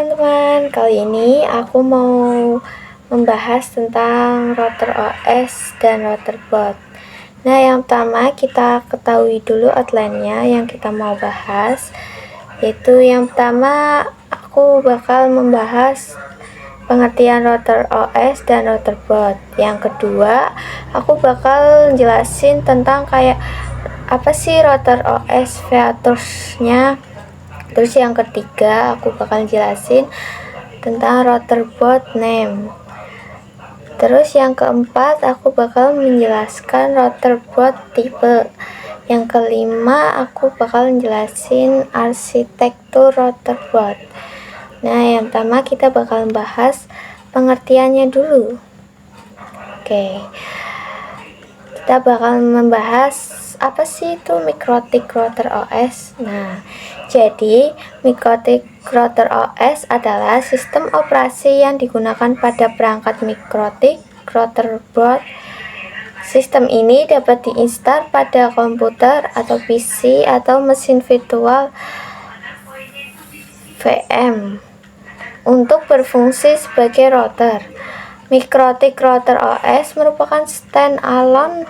teman-teman, kali ini aku mau membahas tentang router OS dan routerboard. Nah, yang pertama kita ketahui dulu outline-nya yang kita mau bahas, yaitu yang pertama aku bakal membahas pengertian router OS dan routerboard. Yang kedua, aku bakal jelasin tentang kayak apa sih router OS features-nya. Terus yang ketiga aku bakal jelasin tentang routerboard name. Terus yang keempat aku bakal menjelaskan routerboard tipe. Yang kelima aku bakal jelasin arsitektur routerboard. Nah, yang pertama kita bakal bahas pengertiannya dulu. Oke, kita bakal membahas apa sih itu MikroTik Router OS. Nah, jadi MikroTik Router OS adalah sistem operasi yang digunakan pada perangkat MikroTik Routerboard. Sistem ini dapat diinstal pada komputer atau PC atau mesin virtual VM untuk berfungsi sebagai router. MikroTik Router OS merupakan stand-alone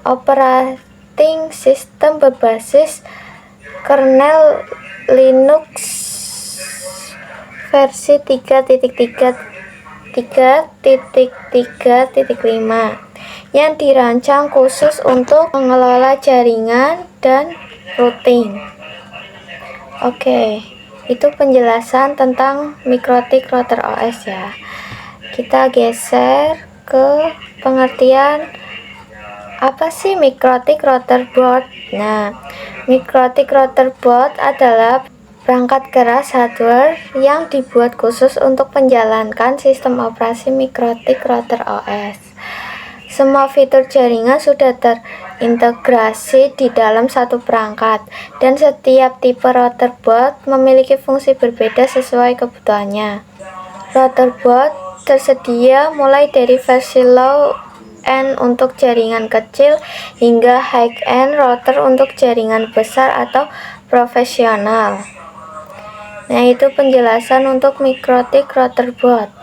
operating system berbasis kernel Linux versi 3.3.3.5 yang dirancang khusus untuk mengelola jaringan dan routing. Oke, itu penjelasan tentang MikroTik Router OS ya. Kita geser ke pengertian apa sih MikroTik Routerboard? Nah, MikroTik Routerboard adalah perangkat keras hardware yang dibuat khusus untuk menjalankan sistem operasi MikroTik Router OS. Semua fitur jaringan sudah terintegrasi di dalam satu perangkat, dan setiap tipe routerboard memiliki fungsi berbeda sesuai kebutuhannya. Routerboard tersedia mulai dari versi low end untuk jaringan kecil hingga high-end router untuk jaringan besar atau profesional. Nah, itu penjelasan untuk MikroTik Routerboard.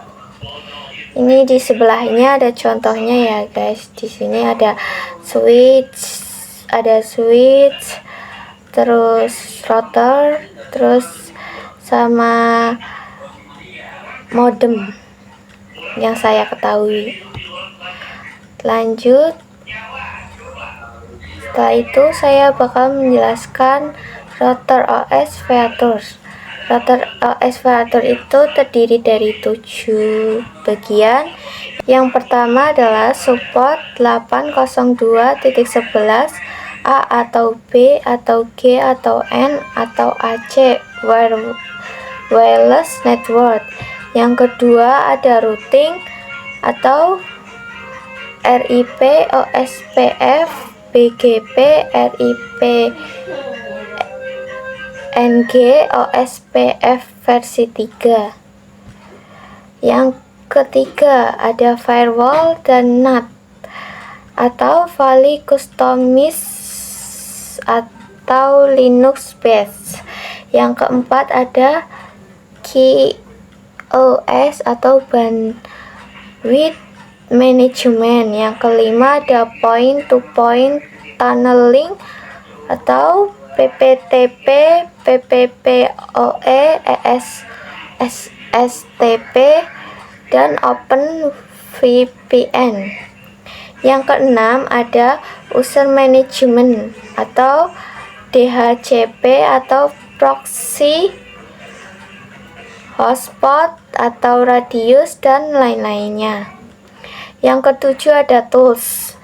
Ini di sebelahnya ada contohnya ya, guys. Di sini ada switch, terus router, terus sama modem yang saya ketahui. Lanjut, setelah itu saya bakal menjelaskan router OS features. Router OS feature itu terdiri dari 7 bagian. Yang pertama adalah support 802.11 A atau B atau G atau N atau AC wireless network. Yang kedua ada routing atau RIP, OSPF, BGP, RIP, NG, OSPF versi 3. Yang ketiga ada firewall dan NAT atau Fully Customized atau Linux based. Yang keempat ada QoS atau bandwidth management. Yang kelima ada point-to-point tunneling atau PPTP, PPPoE, SSTP, dan OpenVPN. Yang keenam ada user management atau DHCP atau proxy, hotspot atau radius, dan lain-lainnya. Yang ketujuh ada tools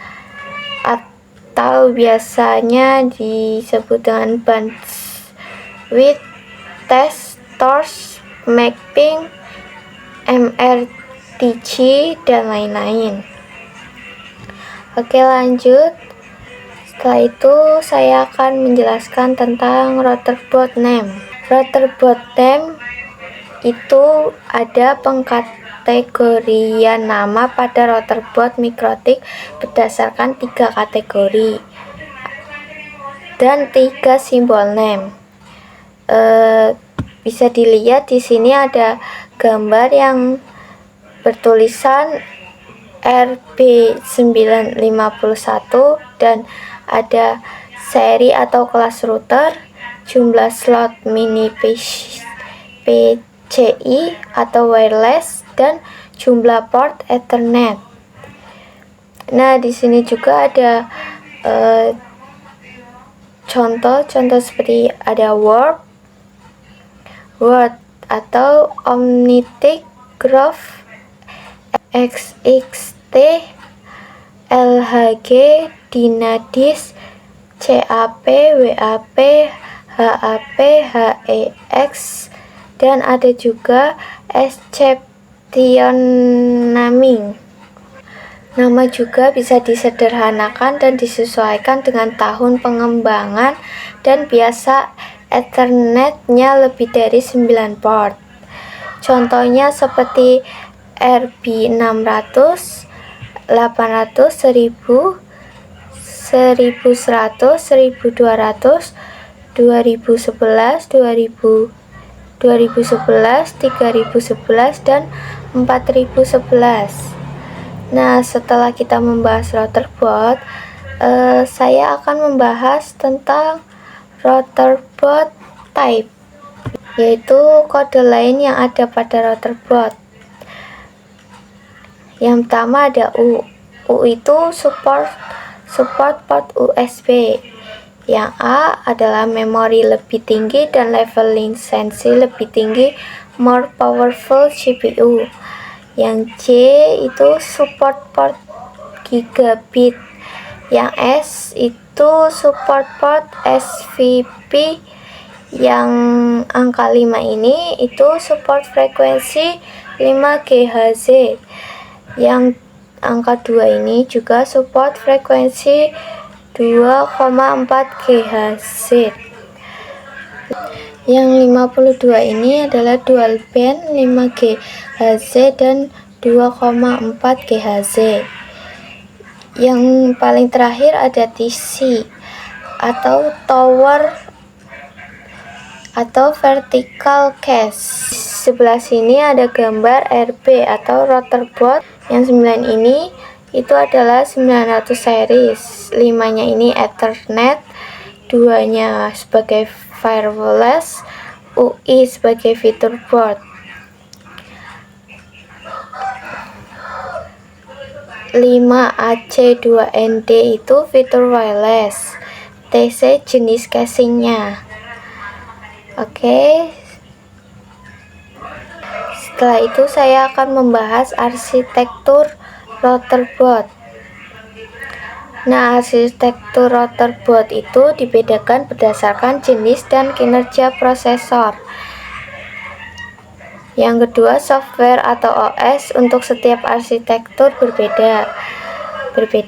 atau biasanya disebut dengan bandwidth test, torch, mapping, MRTG, dan lain-lain. Oke, lanjut. Setelah itu saya akan menjelaskan tentang routerboard name. Routerboard name itu ada pengkategorian nama pada routerboard MikroTik berdasarkan 3 kategori dan 3 simbol name. Bisa dilihat di sini ada gambar yang bertulisan RB951 dan ada seri atau kelas router, jumlah slot mini PCI atau wireless, dan jumlah port Ethernet. Nah, di sini juga ada contoh seperti ada Word atau Omnitic Graph, XXT, LHG, Dynadisk, CAP, WAP, HAP, HEX, dan ada juga Sceptionaming. Nama juga bisa disederhanakan dan disesuaikan dengan tahun pengembangan, dan biasa Ethernet-nya lebih dari 9 port. Contohnya seperti RB600, 800, 1000, 1100, 1200, 2011, 2011, 3011, dan 4011. Nah, setelah kita membahas router board, saya akan membahas tentang router board type, yaitu kode lain yang ada pada router board. Yang pertama ada U. U itu support port USB. Yang A adalah memori lebih tinggi dan leveling sensi lebih tinggi, more powerful CPU. Yang C itu support port gigabit. Yang S itu support port SVP. Yang angka 5 ini itu support frekuensi 5 GHz. Yang angka 2 ini juga support frekuensi 2,4 GHz. Yang 52 ini adalah dual band 5 GHz dan 2,4 GHz. Yang paling terakhir ada TC atau tower atau vertical case. Sebelah sini ada gambar RB atau router board. Yang 9 ini itu adalah 900 series. 5-nya ini Ethernet, 2-nya sebagai wireless, UI sebagai fitur board. 5AC2ND itu fitur wireless. TC jenis casingnya. Oke. Setelah itu saya akan membahas arsitektur router board. Nah, arsitektur router board itu dibedakan berdasarkan jenis dan kinerja prosesor. Yang kedua, software atau OS untuk setiap arsitektur berbeda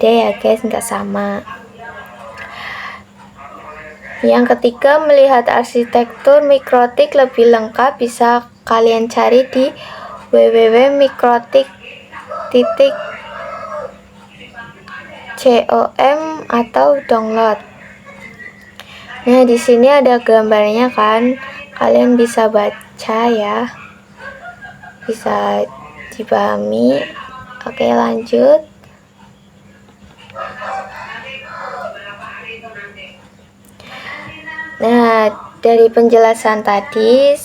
ya guys, nggak sama. Yang ketiga, melihat arsitektur Mikrotik lebih lengkap bisa kalian cari di www.mikrotik.com atau download. Nah, di sini ada gambarnya kan, kalian bisa baca ya, bisa dipahami. Oke, lanjut. Nah, dari penjelasan tadi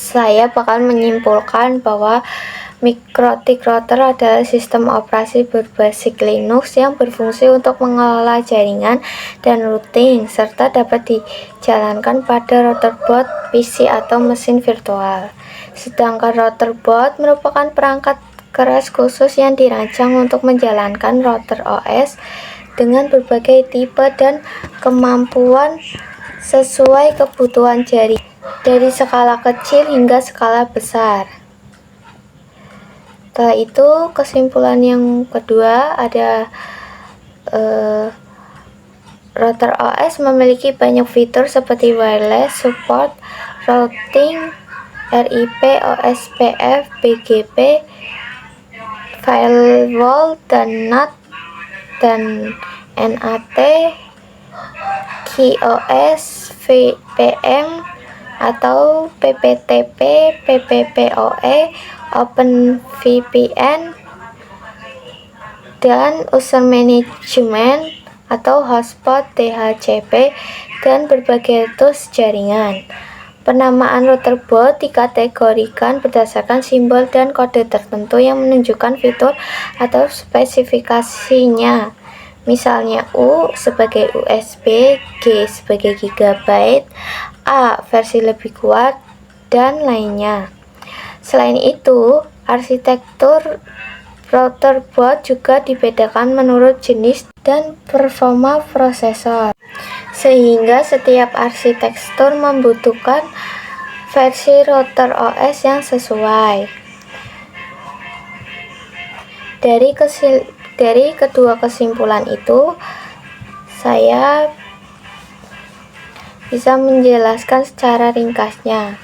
saya bakal menyimpulkan bahwa Mikrotik router adalah sistem operasi berbasis Linux yang berfungsi untuk mengelola jaringan dan routing, serta dapat dijalankan pada router board PC atau mesin virtual. Sedangkan router board merupakan perangkat keras khusus yang dirancang untuk menjalankan router OS dengan berbagai tipe dan kemampuan sesuai kebutuhan jaringan, dari skala kecil hingga skala besar. Setelah itu, kesimpulan yang kedua ada router OS memiliki banyak fitur seperti wireless support, routing, RIP, OSPF, BGP, firewall, dan NAT, dan NAT, QoS, VPN, atau PPTP, PPPoE, OpenVPN, dan User Management atau Hotspot, DHCP, dan berbagai tools jaringan. Penamaan router bot dikategorikan berdasarkan simbol dan kode tertentu yang menunjukkan fitur atau spesifikasinya. Misalnya U sebagai USB, G sebagai gigabyte, A versi lebih kuat, dan lainnya. Selain itu, arsitektur router bot juga dibedakan menurut jenis dan performa prosesor, sehingga setiap arsitektur membutuhkan versi router OS yang sesuai. Dari kedua kesimpulan itu, saya bisa menjelaskan secara ringkasnya,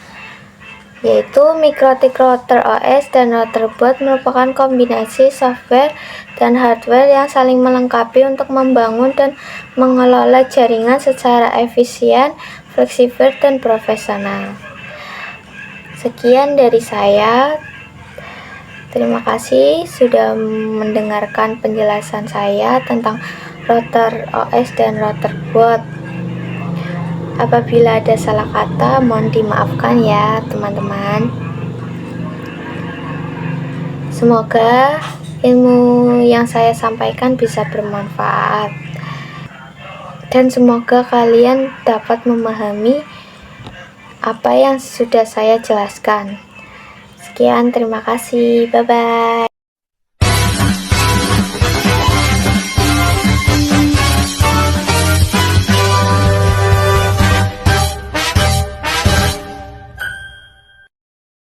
yaitu Mikrotik Router OS dan router bot merupakan kombinasi software dan hardware yang saling melengkapi untuk membangun dan mengelola jaringan secara efisien, fleksibel, dan profesional. Sekian dari saya. Terima kasih sudah mendengarkan penjelasan saya tentang router OS dan router bot. Apabila ada salah kata, mohon dimaafkan ya teman-teman. Semoga ilmu yang saya sampaikan bisa bermanfaat, dan semoga kalian dapat memahami apa yang sudah saya jelaskan. Sekian, terima kasih, bye-bye.